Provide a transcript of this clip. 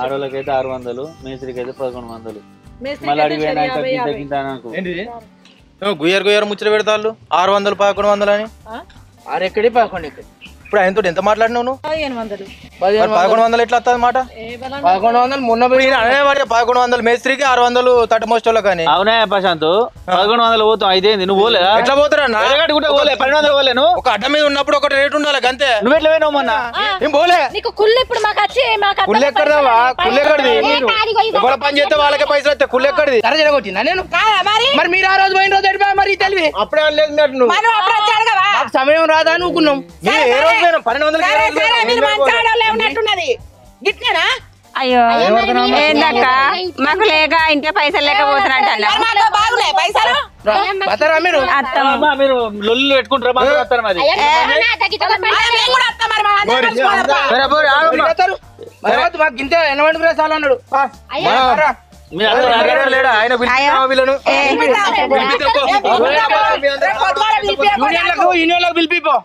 ఆడోళ్ళకి అయితే 600, మేస్త్రికి అయితే 1100. మళ్ళీ అడిగి గుయ్యర్ గుయ్యర్ ముచ్చట పెడతాళ్ళు 600 1100 అని. ఆరెక్కడి 11 ఎక్కడి ఇప్పుడు ఆయనతో ఎంత మాట్లాడినావు నువ్వు? 1100 ఎట్లా వస్తుంది మాట? 1100 మొన్న 1100 మేస్త్రికి 600 తటమోస్టోళ్ళ కానీ. అవునా ప్రశాంత్, 1100 పోతాం. అయితేంది నువ్వు పోలేదా? ఎట్లా పోతారా? 1200 పోలేను. ఒక అడ్డ మీద ఉన్నప్పుడు ఒక రేటు ఉండాలి అంతే. నువ్వు ఎట్లా పోయినావు మొన్న? ఏం పోలే. కుళ్ళు ఎక్కడదావా? కుళ్ళు ఎక్కడిది? ఎవరు పని చేస్తే వాళ్ళకే పైసలు వస్తాయి. కుళ్ళు ఎక్కడిది? కొట్టినా నేను మరి మీరు ఆ రోజు పోయిన రోజు ఎడిపా మరి తెలివి అప్పుడే లేదు నువ్వు సమయం రాదా అనుకున్నాం. అయ్యో ఏందక్క మాకు లేక ఇంట్లో పైసలు లేక పోతున్నట్టు మీరు మీరు లొల్లు పెట్టుకుంటారా? మాకు ఇంతే ఎనవంటి ప్రసాలు అన్నాడు. ఆయన యూనియన్లకు పిలిపిపో.